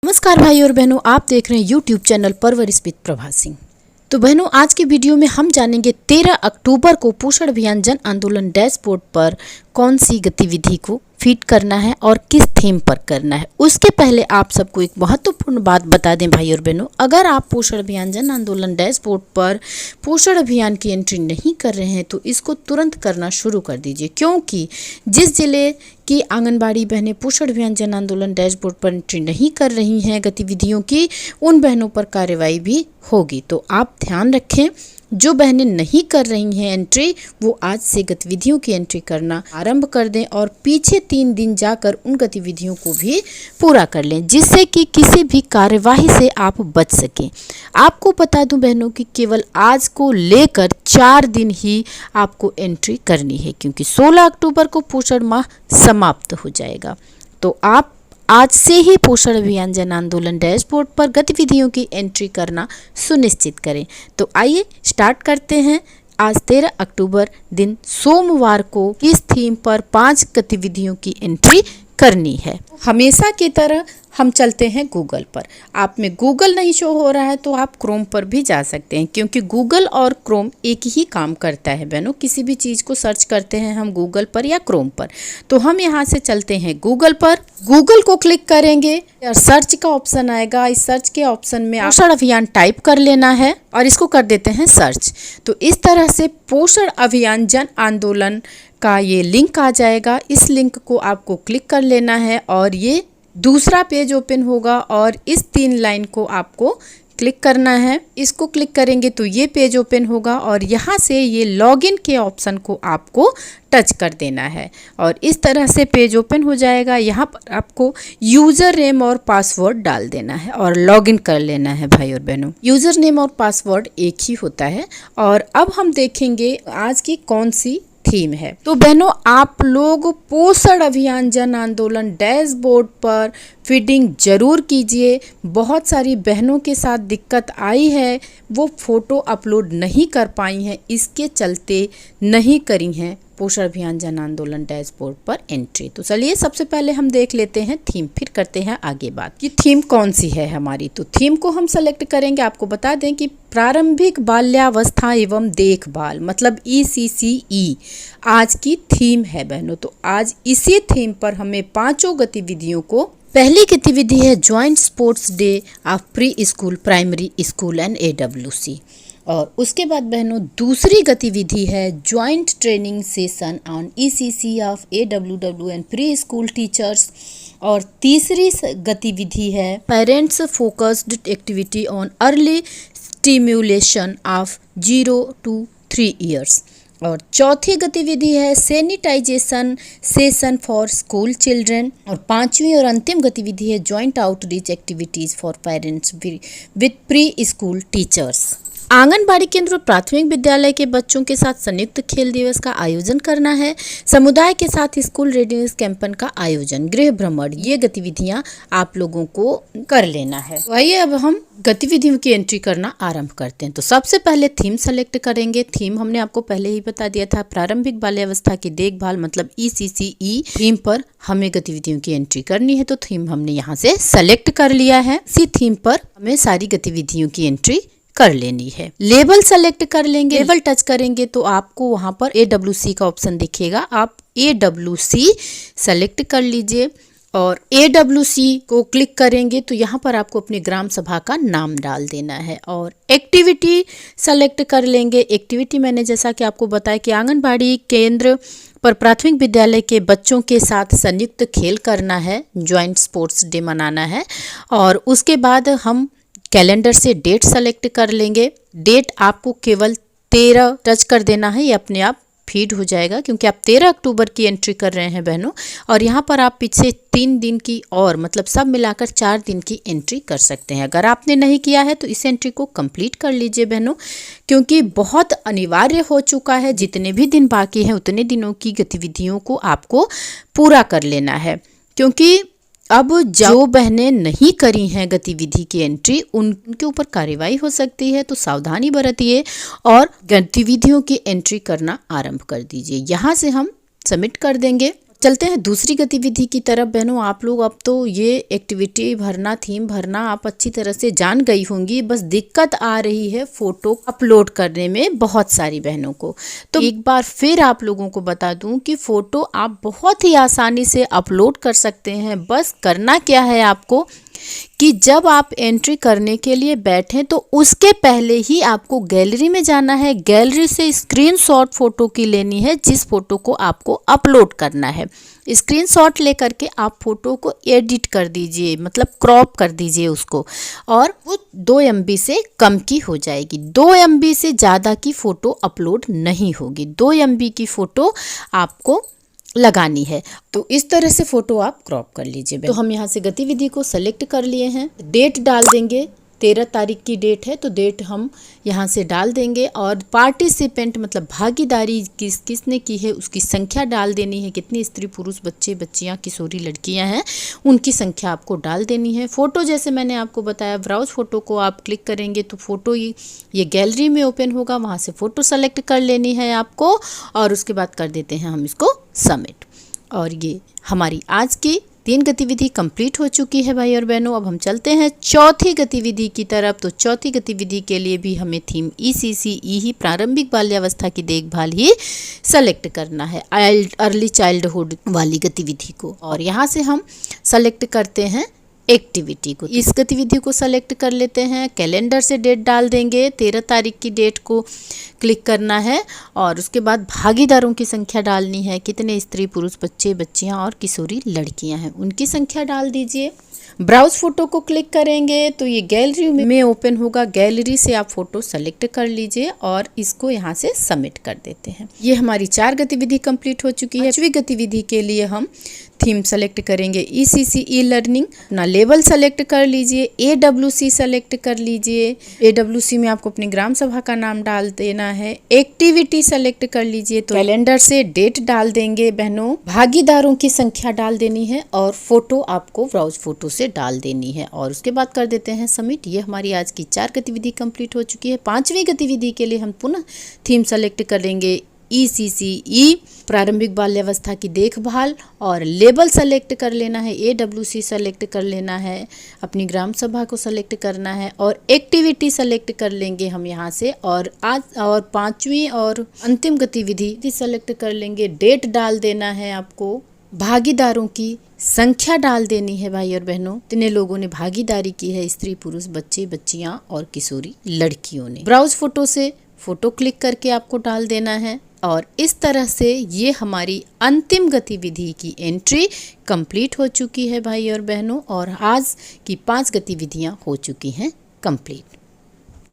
नमस्कार भाई और बहनों, आप देख रहे हैं यूट्यूब चैनल परवरिश विद प्रभा सिंह। तो बहनों, आज की वीडियो में हम जानेंगे 13 अक्टूबर को पोषण अभियान जन आंदोलन डैशबोर्ड पर कौन सी गतिविधि को फीड करना है और किस थीम पर करना है। उसके पहले आप सबको एक महत्वपूर्ण बात बता दें भाई और बहनों, अगर आप पोषण अभियान जन आंदोलन डैशबोर्ड पर पोषण अभियान की एंट्री नहीं कर रहे हैं तो इसको तुरंत करना शुरू कर दीजिए, क्योंकि जिस जिले की आंगनबाड़ी बहनें पोषण अभियान जन आंदोलन डैशबोर्ड पर एंट्री नहीं कर रही हैं गतिविधियों की, उन बहनों पर कार्रवाई भी होगी। तो आप ध्यान रखें, जो बहनें नहीं कर रही हैं एंट्री, वो आज से गतिविधियों की एंट्री करना आरंभ कर दें और पीछे 3 दिन जाकर उन गतिविधियों को भी पूरा कर लें, जिससे कि किसी भी कार्यवाही से आप बच सकें। आपको बता दूं बहनों कि केवल आज को लेकर 4 दिन ही आपको एंट्री करनी है, क्योंकि 16 अक्टूबर को पोषण माह समाप्त हो जाएगा। तो आप आज से ही पोषण अभियान जन आंदोलन डैशबोर्ड पर गतिविधियों की एंट्री करना सुनिश्चित करें। तो आइए स्टार्ट करते हैं। आज 13 अक्टूबर दिन सोमवार को किस थीम पर 5 गतिविधियों की एंट्री करनी है। हमेशा की तरह हम चलते हैं गूगल पर। आप में गूगल नहीं शो हो रहा है तो आप क्रोम पर भी जा सकते हैं, क्योंकि गूगल और क्रोम एक ही काम करता है बहनों। किसी भी चीज़ को सर्च करते हैं हम गूगल पर या क्रोम पर, तो हम यहाँ से चलते हैं गूगल पर। गूगल को क्लिक करेंगे और सर्च का ऑप्शन आएगा। इस सर्च के ऑप्शन में पोषण अभियान टाइप कर लेना है और इसको कर देते हैं सर्च। तो इस तरह से पोषण अभियान जन आंदोलन का ये लिंक आ जाएगा। इस लिंक को आपको क्लिक कर लेना है और ये दूसरा पेज ओपन होगा और इस 3 लाइन को आपको क्लिक करना है। इसको क्लिक करेंगे तो ये पेज ओपन होगा और यहाँ से ये लॉगिन के ऑप्शन को आपको टच कर देना है और इस तरह से पेज ओपन हो जाएगा। यहाँ पर आपको यूज़र नेम और पासवर्ड डाल देना है और लॉगिन कर लेना है भाई और बहनों। यूज़र नेम और पासवर्ड एक ही होता है। और अब हम देखेंगे आज की कौन सी थीम है। तो बहनों, आप लोग पोषण अभियान जन आंदोलन डैशबोर्ड पर फीडिंग जरूर कीजिए। बहुत सारी बहनों के साथ दिक्कत आई है, वो फोटो अपलोड नहीं कर पाई हैं, इसके चलते नहीं करी हैं पोषण अभियान जन आंदोलन डैशबोर्ड पर एंट्री। तो चलिए सबसे पहले हम देख लेते हैं थीम, फिर करते हैं आगे बात कि थीम कौन सी है हमारी। तो थीम को हम सेलेक्ट करेंगे। आपको बता दें कि प्रारंभिक बाल्यावस्था एवं देखभाल, मतलब ECCE आज की थीम है बहनों। तो आज इसी थीम पर हमें 5 गतिविधियों को, पहली गतिविधि है joint sports day of preschool, primary school and AWC। और उसके बाद बहनों दूसरी गतिविधि है joint training session on ECC of AWW and preschool teachers. और तीसरी गतिविधि है parents focused activity on early stimulation of 0 to 3 years। और चौथी गतिविधि है sanitization session for school children. और 5वीं और अंतिम गतिविधि है joint outreach activities for parents with preschool teachers. Anganwadi केंद्र और प्राथमिक विद्यालय के बच्चों के साथ संयुक्त खेल दिवस का आयोजन करना है। समुदाय के साथ स्कूल रेडीनेस कैंपेन का आयोजन, गृह भ्रमण, ये गतिविधियां आप लोगों को कर लेना है। तो आइए अब हम गतिविधियों की एंट्री करना आरंभ करते हैं। तो सबसे पहले थीम सेलेक्ट करेंगे। थीम हमने आपको पहले ही बता दिया था, प्रारंभिक बाल्यावस्था की देखभाल, मतलब ECCE थीम पर हमें गतिविधियों की एंट्री करनी है। तो थीम हमने यहाँ से सेलेक्ट कर लिया है। इसी थीम पर हमें सारी गतिविधियों की एंट्री कर लेनी है। लेबल सेलेक्ट कर लेंगे। लेबल टच करेंगे तो आपको वहां पर AWC का ऑप्शन दिखेगा। आप AWC सेलेक्ट कर लीजिए और AWC को क्लिक करेंगे तो यहाँ पर आपको अपनी ग्राम सभा का नाम डाल देना है। और एक्टिविटी सेलेक्ट कर लेंगे। एक्टिविटी मैंने जैसा कि आपको बताया कि आंगनबाड़ी केंद्र पर प्राथमिक विद्यालय के बच्चों के साथ संयुक्त खेल करना है, ज्वाइंट स्पोर्ट्स डे मनाना है। और उसके बाद हम कैलेंडर से डेट सेलेक्ट कर लेंगे। डेट आपको केवल 13 टच कर देना है, ये अपने आप फीड हो जाएगा, क्योंकि आप 13 अक्टूबर की एंट्री कर रहे हैं बहनों। और यहाँ पर आप पीछे 3 दिन की और, मतलब सब मिलाकर 4 दिन की एंट्री कर सकते हैं। अगर आपने नहीं किया है तो इस एंट्री को कंप्लीट कर लीजिए बहनों, क्योंकि बहुत अनिवार्य हो चुका है। जितने भी दिन बाकी हैं उतने दिनों की गतिविधियों को आपको पूरा कर लेना है, क्योंकि अब जो बहनें नहीं करी हैं गतिविधि की एंट्री, उनके ऊपर कार्रवाई हो सकती है। तो सावधानी बरतिए और गतिविधियों की एंट्री करना आरंभ कर दीजिए। यहाँ से हम सबमिट कर देंगे। चलते हैं दूसरी गतिविधि की तरफ। बहनों, आप लोग अब तो ये एक्टिविटी भरना, थीम भरना आप अच्छी तरह से जान गई होंगी। बस दिक्कत आ रही है फोटो अपलोड करने में बहुत सारी बहनों को। तो एक बार फिर आप लोगों को बता दूं कि फोटो आप बहुत ही आसानी से अपलोड कर सकते हैं। बस करना क्या है आपको कि जब आप एंट्री करने के लिए बैठें तो उसके पहले ही आपको गैलरी में जाना है। गैलरी से स्क्रीनशॉट फोटो की लेनी है जिस फोटो को आपको अपलोड करना है। स्क्रीनशॉट लेकर के आप फोटो को एडिट कर दीजिए, मतलब क्रॉप कर दीजिए उसको, और वो 2 MB से कम की हो जाएगी। 2 MB से ज़्यादा की फ़ोटो अपलोड नहीं होगी। 2 MB की फ़ोटो आपको लगानी है। तो इस तरह से फोटो आप क्रॉप कर लीजिए। तो हम यहाँ से गतिविधि को सेलेक्ट कर लिए हैं। डेट डाल देंगे, 13 तारीख की डेट है तो डेट हम यहाँ से डाल देंगे। और पार्टिसिपेंट मतलब भागीदारी किसने की है उसकी संख्या डाल देनी है। कितनी स्त्री पुरुष बच्चे बच्चियाँ किशोरी लड़कियाँ हैं उनकी संख्या आपको डाल देनी है। फ़ोटो जैसे मैंने आपको बताया, ब्राउज फ़ोटो को आप क्लिक करेंगे तो फ़ोटो ये गैलरी में ओपन होगा। वहाँ से फ़ोटो सेलेक्ट कर लेनी है आपको और उसके बाद कर देते हैं हम इसको सबमिट। और ये हमारी आज की 3 गतिविधि कंप्लीट हो चुकी है भाई और बहनों। अब हम चलते हैं चौथी गतिविधि की तरफ। तो चौथी गतिविधि के लिए भी हमें थीम ECCE ही प्रारंभिक बाल्यावस्था की देखभाल ही सेलेक्ट करना है, अर्ली चाइल्डहुड वाली गतिविधि को। और यहाँ से हम सेलेक्ट करते हैं एक्टिविटी को। इस गतिविधि को सेलेक्ट कर लेते हैं। कैलेंडर से डेट डाल देंगे, 13 तारीख की डेट को क्लिक करना है और उसके बाद भागीदारों की संख्या डालनी है। कितने स्त्री पुरुष बच्चे बच्चियां और किशोरी लड़कियां हैं उनकी संख्या डाल दीजिए। ब्राउज फोटो को क्लिक करेंगे तो ये गैलरी में ओपन होगा। गैलरी से आप फोटो सेलेक्ट कर लीजिए और इसको यहाँ से सबमिट कर देते हैं। ये हमारी 4 गतिविधि कंप्लीट हो चुकी है। 5वीं गतिविधि के लिए हम थीम सेलेक्ट करेंगे ECCE लर्निंग। अपना लेवल सेलेक्ट कर लीजिए, AWC सेलेक्ट कर लीजिए। AWC में आपको अपनी ग्राम सभा का नाम डाल देना है। एक्टिविटी सेलेक्ट कर लीजिए तो कैलेंडर से डेट डाल देंगे बहनों। भागीदारों की संख्या डाल देनी है और फोटो आपको ब्राउज फोटो से डाल देनी है और उसके बाद कर देते हैं सबमिट। ये हमारी आज की 4 गतिविधि कंप्लीट हो चुकी है। 5वीं गतिविधि के लिए हम पुनः थीम सेलेक्ट करेंगे ECCE प्रारंभिक बाल्यावस्था की देखभाल और लेबल सेलेक्ट कर लेना है। AWC सेलेक्ट कर लेना है, अपनी ग्राम सभा को सेलेक्ट करना है और एक्टिविटी सेलेक्ट कर लेंगे हम यहाँ से। और आज और 5वीं और अंतिम गतिविधि सेलेक्ट कर लेंगे। डेट डाल देना है आपको, भागीदारों की संख्या डाल देनी है भाई और बहनों। इतने लोगों ने भागीदारी की है, स्त्री पुरुष बच्चे बच्चियां और किशोरी लड़कियों ने। ब्राउज फोटो से फोटो क्लिक करके आपको डाल देना है और इस तरह से ये हमारी अंतिम गतिविधि की एंट्री कंप्लीट हो चुकी है भाई और बहनों। और आज की 5 गतिविधियां हो चुकी हैं कंप्लीट।